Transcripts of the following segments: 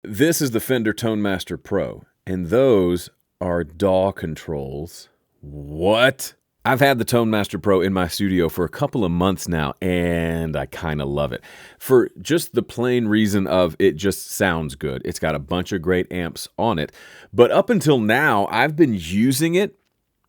This is the Fender Tone Master Pro, and those are DAW controls. What? I've had the Tone Master Pro in my studio for a couple of months now, and I kind of love it. For just the plain reason of it just sounds good. It's got a bunch of great amps on it. But up until now, I've been using it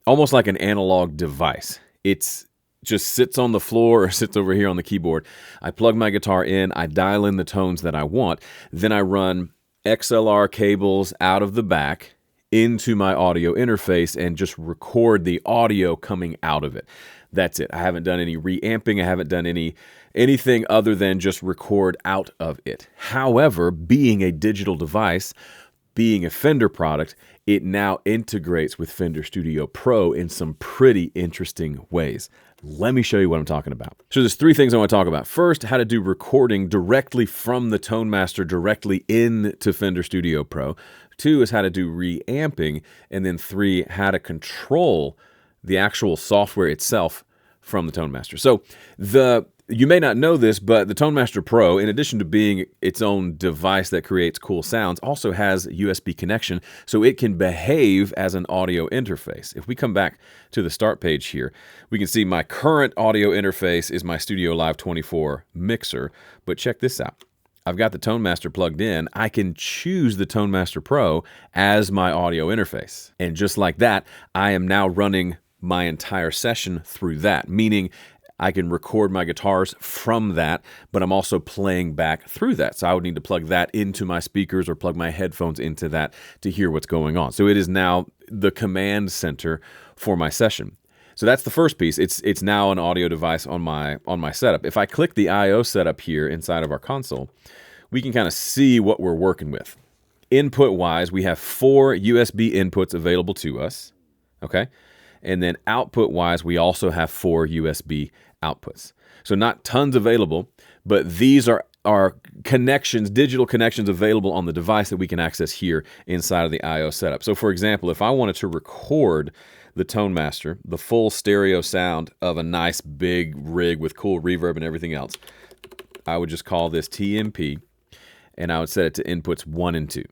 almost like an analog device. It's just sits on the floor or sits over here on the keyboard. I plug my guitar in, I dial in the tones that I want, then I run XLR cables out of the back into my audio interface and just record the audio coming out of it. That's it. I haven't done any reamping. I haven't done anything other than just record out of it. However, being a digital device, being a Fender product, it now integrates with Fender Studio Pro in some pretty interesting ways. Let me show you what I'm talking about. So there's three things I want to talk about. First, how to do recording directly from the Tone Master directly into Fender Studio Pro. Two is how to do reamping. And then three, how to control the actual software itself from the Tone Master. So you may not know this, but the Tone Master Pro, in addition to being its own device that creates cool sounds, also has a USB connection, so it can behave as an audio interface. If we come back to the start page here, we can see my current audio interface is my Studio Live 24 mixer, but check this out. I've got the Tone Master plugged in. I can choose the Tone Master Pro as my audio interface. And just like that, I am now running my entire session through that, meaning I can record my guitars from that, but I'm also playing back through that. So I would need to plug that into my speakers or plug my headphones into that to hear what's going on. So it is now the command center for my session. So that's the first piece. It's now an audio device on my setup. If I click the I/O setup here inside of our console, we can kind of see what we're working with. Input-wise, we have 4 USB inputs available to us, okay? And then output-wise, we also have 4 USB outputs. So not tons available, but these are connections, digital connections available on the device that we can access here inside of the I/O setup. So for example, if I wanted to record the Tone Master, the full stereo sound of a nice big rig with cool reverb and everything else, I would just call this TMP, and I would set it to inputs 1 and 2.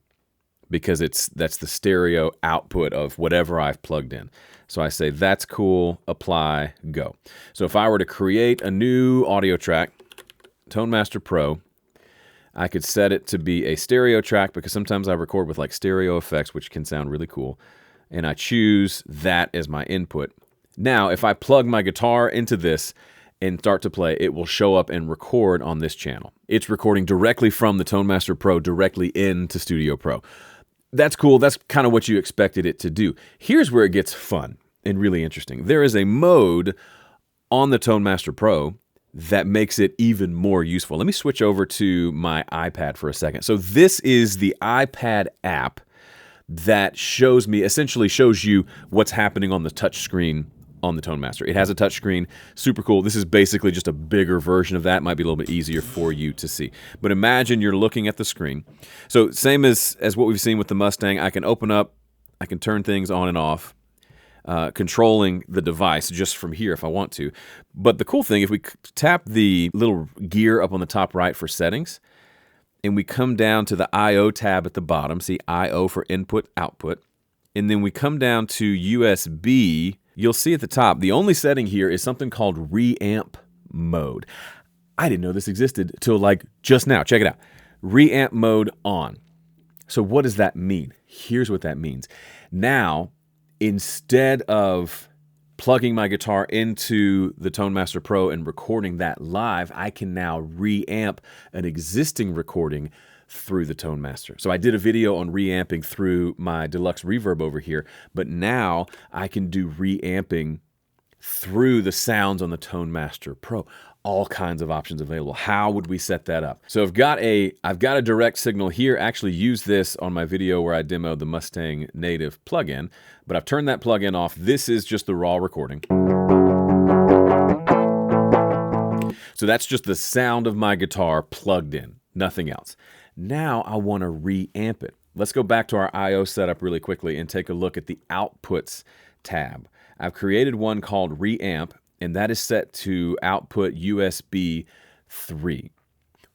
Because that's the stereo output of whatever I've plugged in. So I say, that's cool, apply, go. So if I were to create a new audio track, Tone Master Pro, I could set it to be a stereo track because sometimes I record with like stereo effects, which can sound really cool. And I choose that as my input. Now, if I plug my guitar into this and start to play, it will show up and record on this channel. It's recording directly from the Tone Master Pro directly into Studio Pro. That's cool. That's kind of what you expected it to do. Here's where it gets fun and really interesting. There is a mode on the Tone Master Pro that makes it even more useful. Let me switch over to my iPad for a second. So this is the iPad app that essentially shows you what's happening on the touch screen on the Tone Master. It has a touch screen, super cool. This is basically just a bigger version of that. It might be a little bit easier for you to see. But imagine you're looking at the screen. So same as what we've seen with the Mustang, I can open up, I can turn things on and off, controlling the device just from here if I want to. But the cool thing, if we tap the little gear up on the top right for settings, and we come down to the I/O tab at the bottom, see I/O for input, output, and then we come down to USB, you'll see at the top, the only setting here is something called reamp mode. I didn't know this existed till like just now. Check it out. Reamp mode on. So what does that mean? Here's what that means. Now, instead of plugging my guitar into the Tone Master Pro and recording that live, I can now reamp an existing recording through the Tone Master. So I did a video on reamping through my deluxe reverb over here, but now I can do reamping through the sounds on the Tone Master Pro. All kinds of options available. How would we set that up? So I've got a direct signal here. Actually used this on my video where I demoed the Mustang native plugin, but I've turned that plugin off. This is just the raw recording. So that's just the sound of my guitar plugged in, nothing else. Now I want to reamp it. Let's go back to our I/O setup really quickly and take a look at the Outputs tab. I've created one called Reamp, and that is set to output USB 3.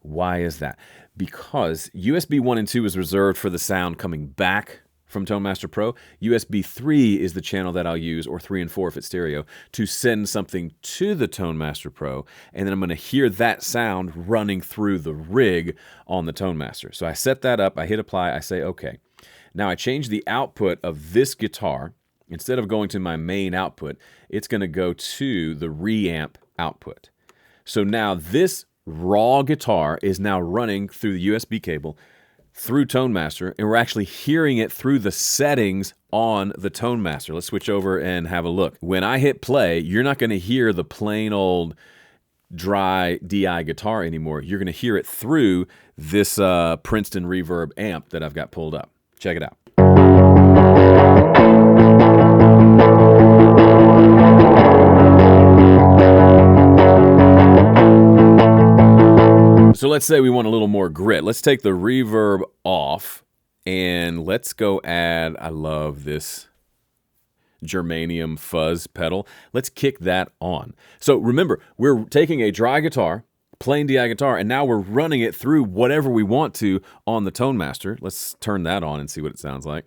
Why is that? because USB 1 and 2 is reserved for the sound coming back from Tone Master Pro. USB 3 is the channel that I'll use, or 3 and 4 if it's stereo, to send something to the Tone Master Pro, and then I'm going to hear that sound running through the rig on the Tone Master. So I set that up, I hit apply, I say okay. Now I change the output of this guitar. Instead of going to my main output, it's going to go to the reamp output. So now this raw guitar is now running through the USB cable through Tone Master, and we're actually hearing it through the settings on the Tone Master. Let's switch over and have a look. When I hit play, you're not going to hear the plain old dry DI guitar anymore. You're going to hear it through this Princeton Reverb amp that I've got pulled up. Check it out. So let's say we want a little more grit. Let's take the reverb off and let's go add, I love this germanium fuzz pedal. Let's kick that on. So remember, we're taking a dry guitar, plain DI guitar, and now we're running it through whatever we want to on the Tone Master. Let's turn that on and see what it sounds like.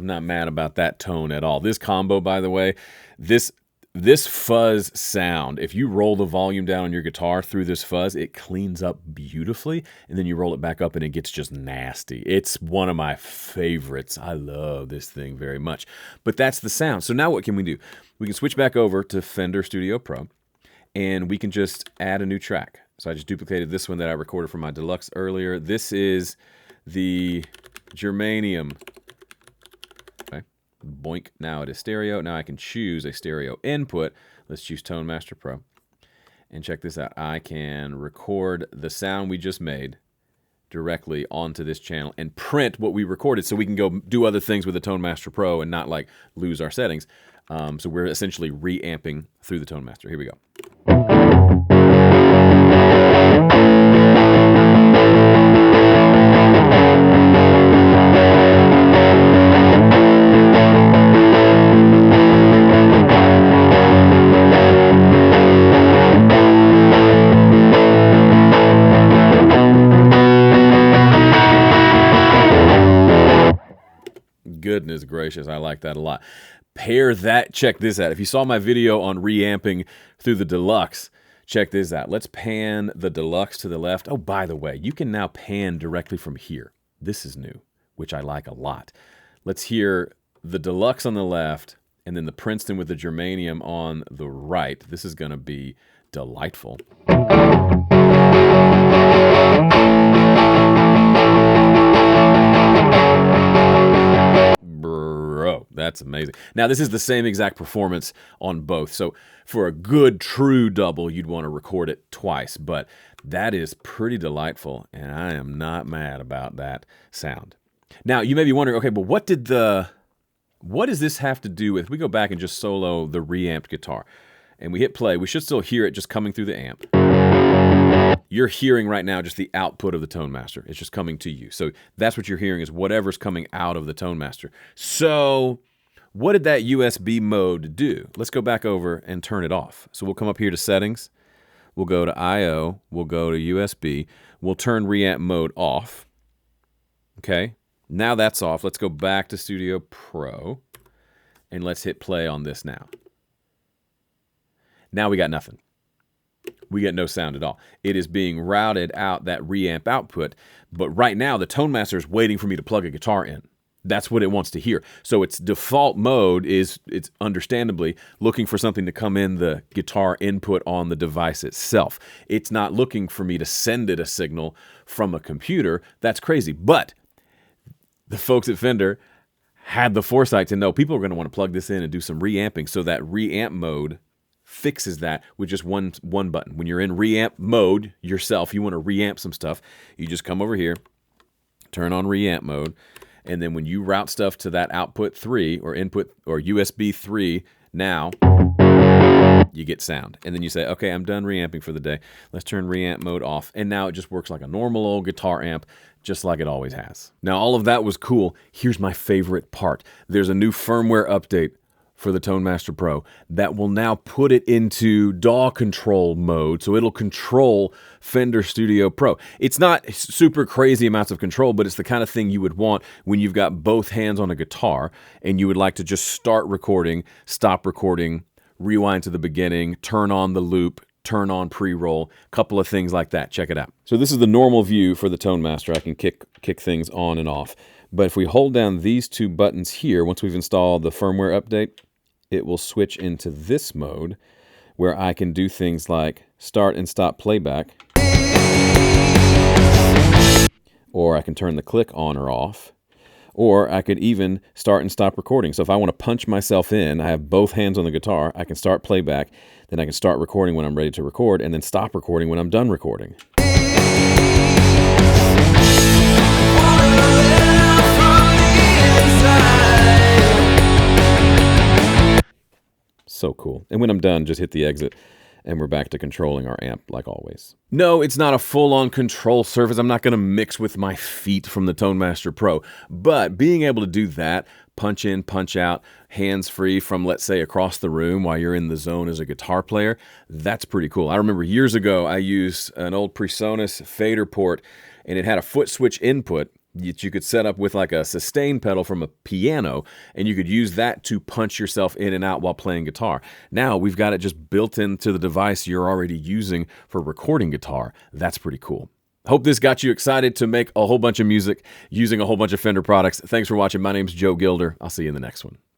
Not mad about that tone at all. This combo, by the way, this fuzz sound, if you roll the volume down on your guitar through this fuzz, it cleans up beautifully, and then you roll it back up and it gets just nasty. It's one of my favorites. I love this thing very much. But that's the sound. So now what can we do? We can switch back over to Fender Studio Pro, and we can just add a new track. So I just duplicated this one that I recorded for my deluxe earlier. This is the germanium. Boink, now it is stereo. Now I can choose a stereo input. Let's choose Tone Master Pro. And check this out. I can record the sound we just made directly onto this channel and print what we recorded so we can go do other things with the Tone Master Pro and not like lose our settings. So we're essentially reamping through the Tone Master. Here we go. Goodness gracious, I like that a lot. Pair that, check this out. If you saw my video on reamping through the Deluxe, check this out. Let's pan the Deluxe to the left. Oh, by the way, you can now pan directly from here. This is new, which I like a lot. Let's hear the Deluxe on the left and then the Princeton with the germanium on the right. This is going to be delightful. That's amazing. Now, this is the same exact performance on both. So for a good, true double, you'd want to record it twice. But that is pretty delightful, and I am not mad about that sound. Now, you may be wondering, okay, but what does this have to do with, if we go back and just solo the reamped guitar, and we hit play, we should still hear it just coming through the amp. You're hearing right now just the output of the Tone Master. It's just coming to you. So that's what you're hearing, is whatever's coming out of the Tone Master. So what did that USB mode do? Let's go back over and turn it off. So we'll come up here to Settings. We'll go to I/O. We'll go to USB. We'll turn reamp mode off. Okay. Now that's off. Let's go back to Studio Pro, and let's hit play on this now. Now we got nothing. We get no sound at all. It is being routed out, that reamp output, but right now the Tone Master is waiting for me to plug a guitar in. That's what it wants to hear. So its default mode is, it's understandably looking for something to come in the guitar input on the device itself. It's not looking for me to send it a signal from a computer. That's crazy. But the folks at Fender had the foresight to know people are going to want to plug this in and do some reamping, so that reamp mode fixes that with just one button. When you're in reamp mode yourself, you want to reamp some stuff, you just come over here, turn on reamp mode, and then when you route stuff to that output 3 or input or USB 3 now, you get sound. And then you say, okay, I'm done reamping for the day. Let's turn reamp mode off. And now it just works like a normal old guitar amp, just like it always has. Now, all of that was cool. Here's my favorite part. There's a new firmware update for the Tone Master Pro that will now put it into DAW control mode, so it'll control Fender Studio Pro. It's not super crazy amounts of control, but it's the kind of thing you would want when you've got both hands on a guitar and you would like to just start recording, stop recording, rewind to the beginning, turn on the loop, turn on pre-roll, a couple of things like that. Check it out. So this is the normal view for the Tone Master. I can kick things on and off. But if we hold down these two buttons here, once we've installed the firmware update, it will switch into this mode where I can do things like start and stop playback, or I can turn the click on or off, or I could even start and stop recording. So if I want to punch myself in, I have both hands on the guitar, I can start playback, then I can start recording when I'm ready to record, and then stop recording when I'm done recording. So cool. And when I'm done, just hit the exit and we're back to controlling our amp like always. No, it's not a full-on control surface. I'm not going to mix with my feet from the Tone Master Pro, but being able to do that, punch in, punch out, hands-free from, let's say, across the room while you're in the zone as a guitar player, that's pretty cool. I remember years ago, I used an old PreSonus fader port, and it had a foot switch input that you could set up with like a sustain pedal from a piano, and you could use that to punch yourself in and out while playing guitar. Now we've got it just built into the device you're already using for recording guitar. That's pretty cool. Hope this got you excited to make a whole bunch of music using a whole bunch of Fender products. Thanks for watching. My name's Joe Gilder. I'll see you in the next one.